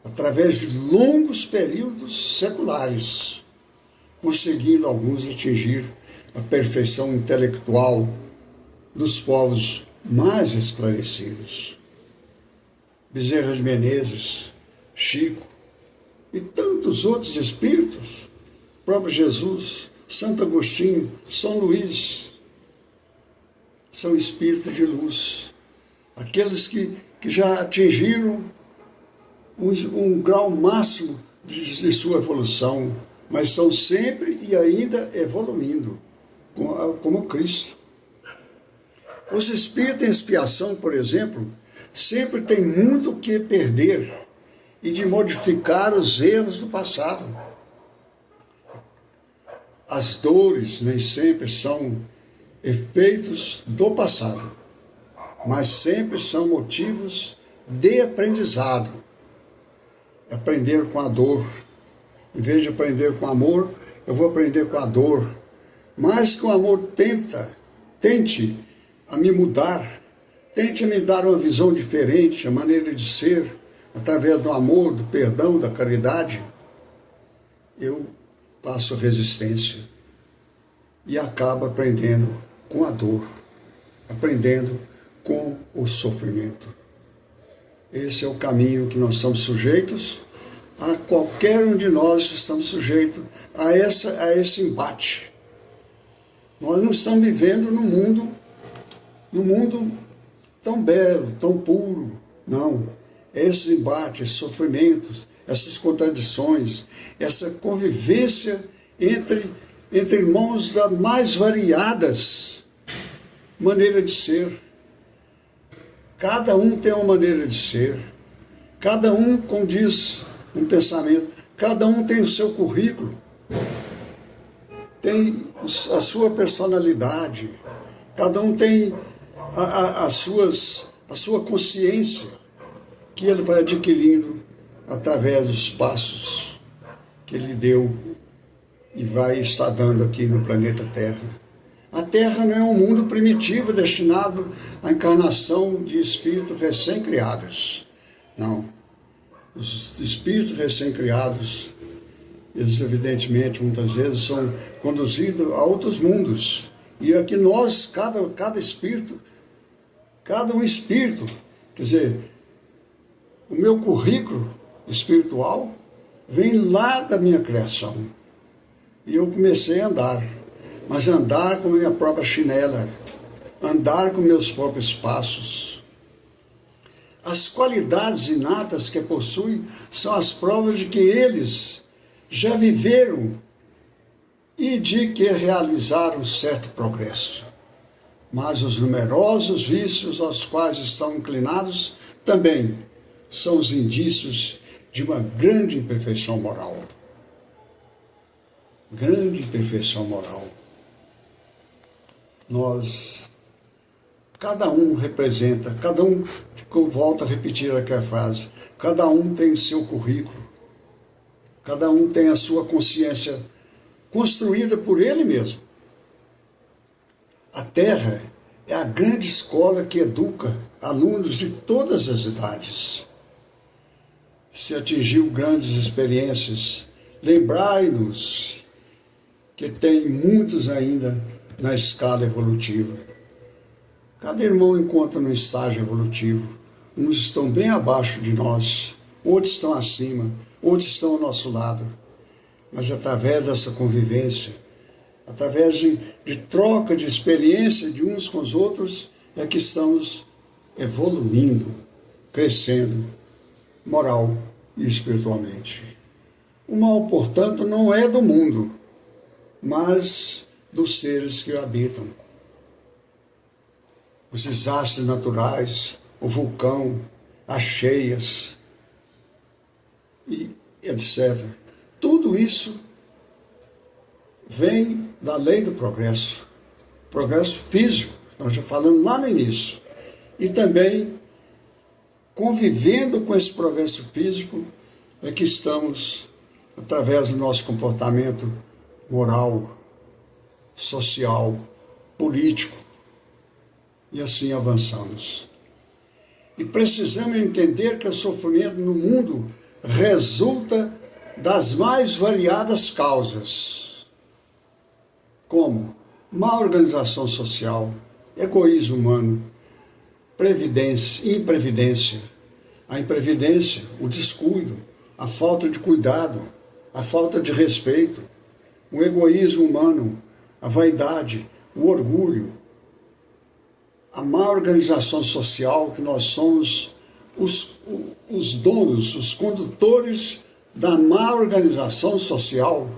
através de longos períodos seculares, conseguindo alguns atingir a perfeição intelectual dos povos mais esclarecidos. Bezerra de Menezes, Chico e tantos outros espíritos, próprio Jesus, Santo Agostinho, São Luís, são espíritos de luz, aqueles que já atingiram um grau máximo de sua evolução, mas estão sempre e ainda evoluindo, como Cristo. Os espíritos em expiação, por exemplo, sempre têm muito o que perder e de modificar os erros do passado. As dores nem sempre são efeitos do passado, mas sempre são motivos de aprendizado. Aprender com a dor. Em vez de aprender com amor, eu vou aprender com a dor. Mas que o amor tente a me mudar, tente a me dar uma visão diferente, a maneira de ser, através do amor, do perdão, da caridade, eu faço resistência e acabo aprendendo com a dor, aprendendo com o sofrimento. Esse é o caminho que nós somos sujeitos, a qualquer um de nós estamos sujeitos a esse embate. Nós não estamos vivendo num mundo tão belo, tão puro, não. Esses embates, esses sofrimentos, essas contradições, essa convivência entre irmãos das mais variadas maneiras de ser. Cada um tem uma maneira de ser, cada um condiz um pensamento, cada um tem o seu currículo, tem a sua personalidade, cada um tem a sua consciência, que ele vai adquirindo através dos passos que ele deu e vai estar dando aqui no planeta Terra. A Terra não é um mundo primitivo destinado à encarnação de espíritos recém-criados. Não. Os espíritos recém-criados, eles evidentemente, muitas vezes, são conduzidos a outros mundos. E aqui nós, cada espírito, cada um espírito, quer dizer, o meu currículo espiritual vem lá da minha criação. E eu comecei a andar. Mas andar com a minha própria chinela, andar com meus próprios passos. As qualidades inatas que possuem são as provas de que eles já viveram e de que realizaram certo progresso. Mas os numerosos vícios aos quais estão inclinados também são os indícios de uma grande imperfeição moral. Grande imperfeição moral. Cada um representa, cada um, volta a repetir aquela frase, cada um tem seu currículo, cada um tem a sua consciência construída por ele mesmo. A Terra é a grande escola que educa alunos de todas as idades. Se atingiu grandes experiências, lembrai-nos que tem muitos ainda na escala evolutiva. Cada irmão encontra no estágio evolutivo. Uns estão bem abaixo de nós, outros estão acima, outros estão ao nosso lado. Mas através dessa convivência, através de troca de experiência de uns com os outros, é que estamos evoluindo, crescendo, moral e espiritualmente. O mal, portanto, não é do mundo, mas dos seres que o habitam. Os desastres naturais, o vulcão, as cheias, e etc. Tudo isso vem da lei do progresso físico, Nós já falamos lá no início. E também, convivendo com esse progresso físico, é que estamos, através do nosso comportamento moral, social, político, e assim avançamos. E precisamos entender que o sofrimento no mundo resulta das mais variadas causas, como má organização social, egoísmo humano, imprevidência, a imprevidência, o descuido, a falta de cuidado, a falta de respeito, o egoísmo humano, a vaidade, o orgulho, a má organização social, que nós somos os donos, os condutores da má organização social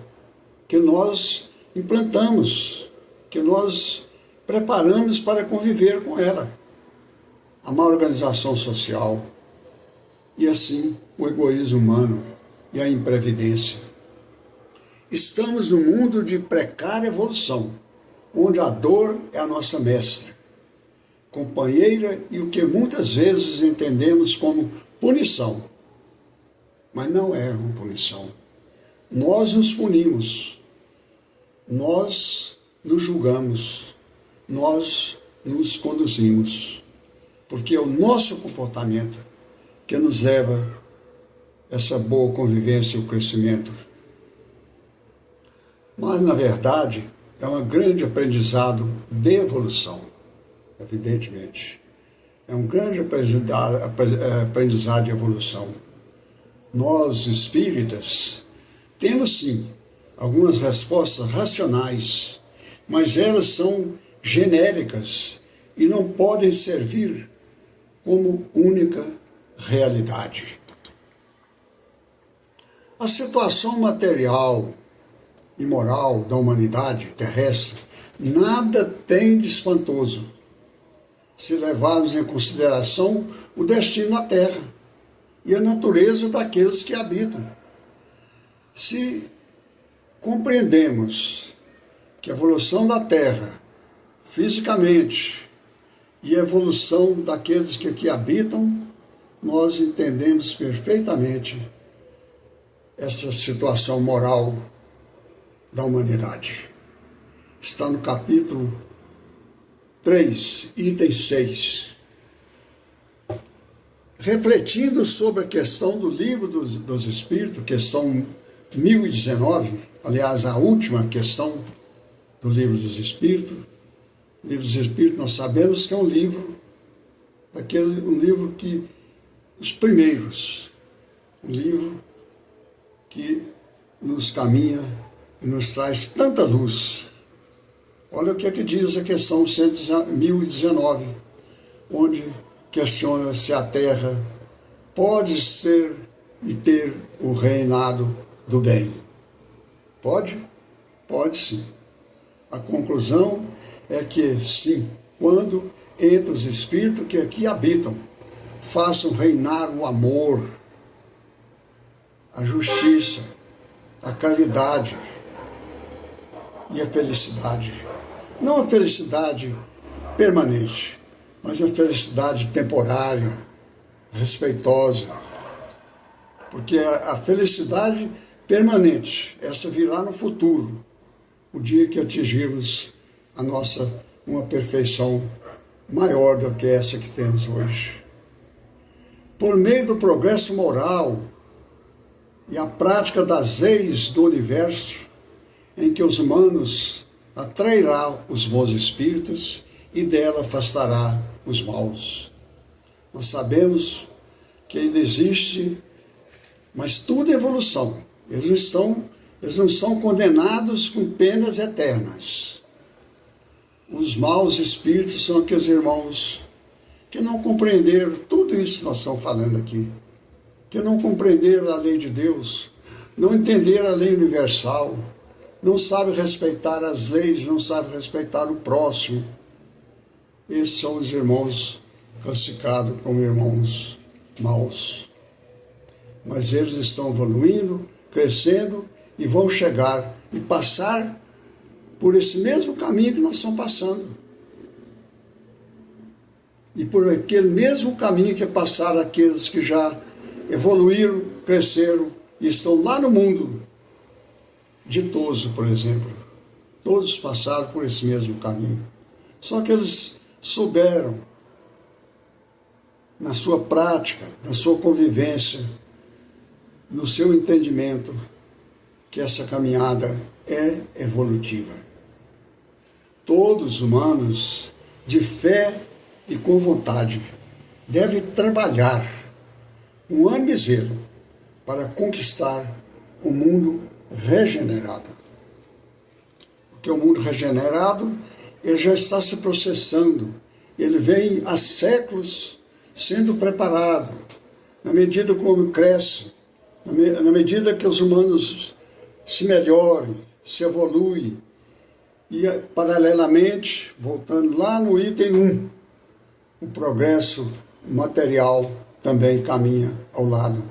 que nós implantamos, que nós preparamos para conviver com ela. A má organização social e assim o egoísmo humano e a imprevidência. Estamos num mundo de precária evolução, onde a dor é a nossa mestra, companheira e o que muitas vezes entendemos como punição. Mas não é uma punição. Nós nos punimos, nós nos julgamos, nós nos conduzimos, porque é o nosso comportamento que nos leva a essa boa convivência e o crescimento. Mas, na verdade, é um grande aprendizado de evolução, evidentemente. É um grande aprendizado de evolução. Nós, espíritas, temos sim algumas respostas racionais, mas elas são genéricas e não podem servir como única realidade. A situação material e moral da humanidade terrestre nada tem de espantoso, se levarmos em consideração o destino na Terra e a natureza daqueles que habitam. Se compreendemos que a evolução da Terra, fisicamente, e a evolução daqueles que aqui habitam, nós entendemos perfeitamente essa situação moral da humanidade. Está no capítulo 3, item 6. Refletindo sobre a questão do Livro dos Espíritos, questão 1019, aliás, a última questão do Livro dos Espíritos. O Livro dos Espíritos, nós sabemos que é um livro que, os primeiros, um livro que nos caminha e nos traz tanta luz. Olha o que é que diz a questão 1019, onde questiona se a Terra pode ser e ter o reinado do bem. Pode? Pode sim. A conclusão é que sim, quando entre os espíritos que aqui habitam façam reinar o amor, a justiça, a caridade e a felicidade. Não a felicidade permanente, mas a felicidade temporária, respeitosa. Porque a felicidade permanente, essa virá no futuro, o dia que atingirmos uma perfeição maior do que essa que temos hoje. Por meio do progresso moral e a prática das leis do universo, em que os humanos atrairá os bons espíritos e dela afastará os maus. Nós sabemos que ainda existe, mas tudo é evolução. Eles não são condenados com penas eternas. Os maus espíritos são aqueles irmãos que não compreenderam tudo isso que nós estamos falando aqui, que não compreenderam a lei de Deus, não entenderam a lei universal, não sabem respeitar as leis, não sabem respeitar o próximo. Esses são os irmãos classificados como irmãos maus. Mas eles estão evoluindo, crescendo e vão chegar e passar por esse mesmo caminho que nós estamos passando. e por aquele mesmo caminho que passaram aqueles que já evoluíram, cresceram e estão lá no mundo ditoso, por exemplo. Todos passaram por esse mesmo caminho. Só que eles souberam, na sua prática, na sua convivência, no seu entendimento, que essa caminhada é evolutiva. Todos os humanos, de fé e com vontade, devem trabalhar com ânimo e zelo para conquistar um mundo regenerado. Porque o mundo regenerado, ele já está se processando, ele vem há séculos sendo preparado, na medida como cresce, na medida que os humanos se melhorem, se evoluem, e paralelamente, voltando lá no item 1, o progresso material também caminha ao lado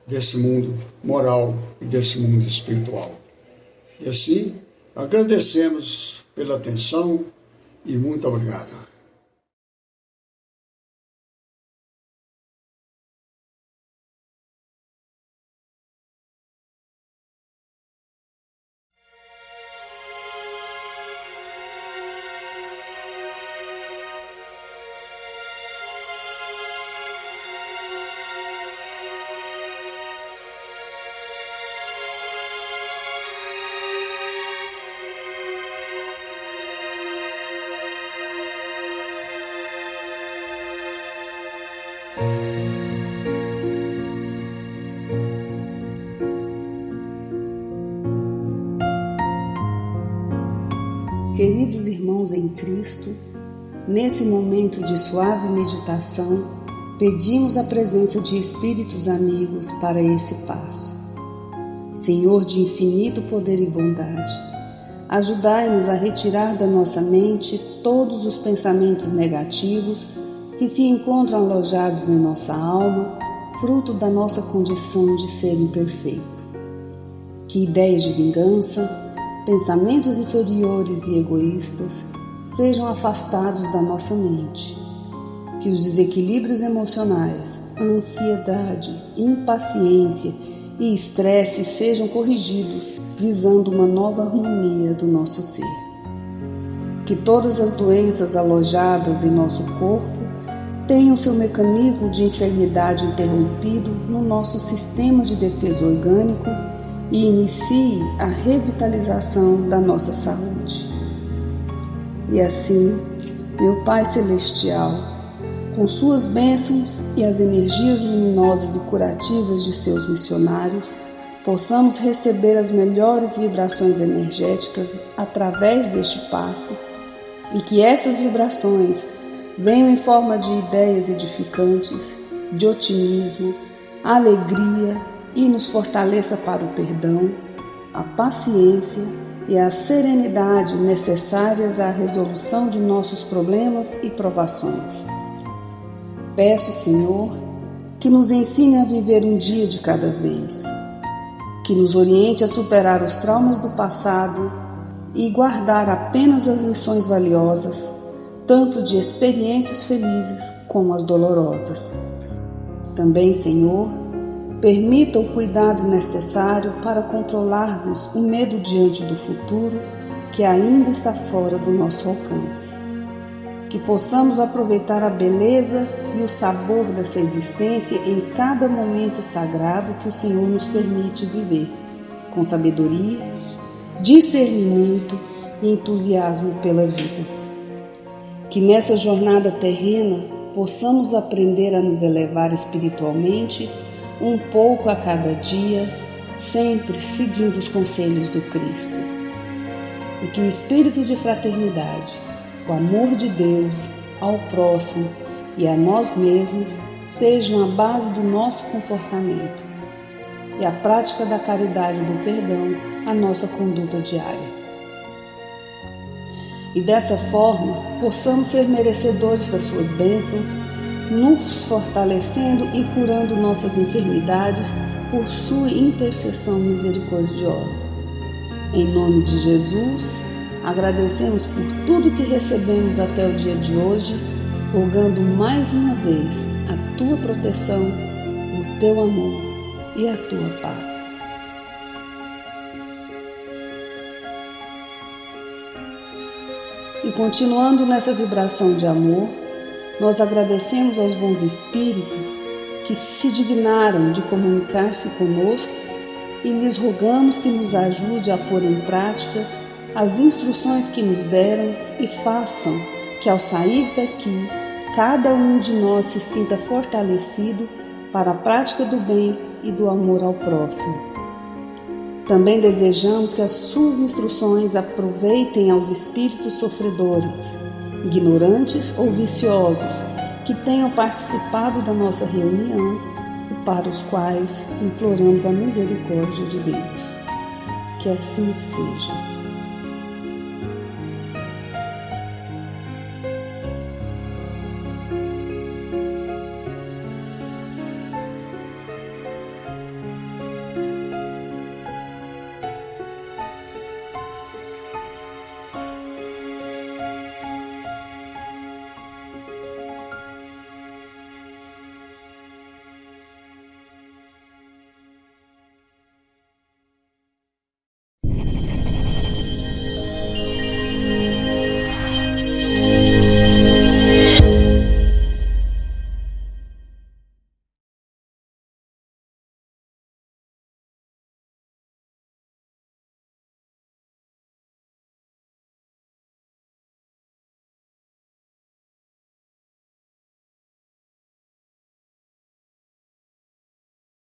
desse mundo moral e desse mundo espiritual. E assim, agradecemos pela atenção e muito obrigado. Queridos irmãos em Cristo, nesse momento de suave meditação, pedimos a presença de espíritos amigos para esse passe. Senhor de infinito poder e bondade, ajudai-nos a retirar da nossa mente todos os pensamentos negativos que se encontram alojados em nossa alma, fruto da nossa condição de ser imperfeito. Que ideias de vingança, pensamentos inferiores e egoístas sejam afastados da nossa mente. Que os desequilíbrios emocionais, ansiedade, impaciência e estresse sejam corrigidos, visando uma nova harmonia do nosso ser. Que todas as doenças alojadas em nosso corpo tenham seu mecanismo de enfermidade interrompido no nosso sistema de defesa orgânico e inicie a revitalização da nossa saúde. E assim, meu Pai Celestial, com suas bênçãos e as energias luminosas e curativas de seus missionários, possamos receber as melhores vibrações energéticas através deste passe e que essas vibrações venham em forma de ideias edificantes, de otimismo, alegria e nos fortaleça para o perdão, a paciência e a serenidade necessárias à resolução de nossos problemas e provações. Peço, Senhor, que nos ensine a viver um dia de cada vez, que nos oriente a superar os traumas do passado e guardar apenas as lições valiosas, tanto de experiências felizes como as dolorosas. Também, Senhor, permita o cuidado necessário para controlarmos o medo diante do futuro que ainda está fora do nosso alcance. Que possamos aproveitar a beleza e o sabor dessa existência em cada momento sagrado que o Senhor nos permite viver, com sabedoria, discernimento e entusiasmo pela vida. Que nessa jornada terrena possamos aprender a nos elevar espiritualmente um pouco a cada dia, sempre seguindo os conselhos do Cristo. E que o espírito de fraternidade, o amor de Deus ao próximo e a nós mesmos sejam a base do nosso comportamento e a prática da caridade e do perdão a nossa conduta diária. E dessa forma possamos ser merecedores das suas bênçãos, nos fortalecendo e curando nossas enfermidades por sua intercessão misericordiosa. Em nome de Jesus, agradecemos por tudo que recebemos até o dia de hoje rogando mais uma vez a tua proteção, o teu amor e a tua paz. E continuando nessa vibração de amor, nós agradecemos aos bons espíritos que se dignaram de comunicar-se conosco e lhes rogamos que nos ajude a pôr em prática as instruções que nos deram e façam que ao sair daqui, cada um de nós se sinta fortalecido para a prática do bem e do amor ao próximo. Também desejamos que as suas instruções aproveitem aos espíritos sofredores, ignorantes ou viciosos, que tenham participado da nossa reunião e para os quais imploramos a misericórdia de Deus. Que assim seja.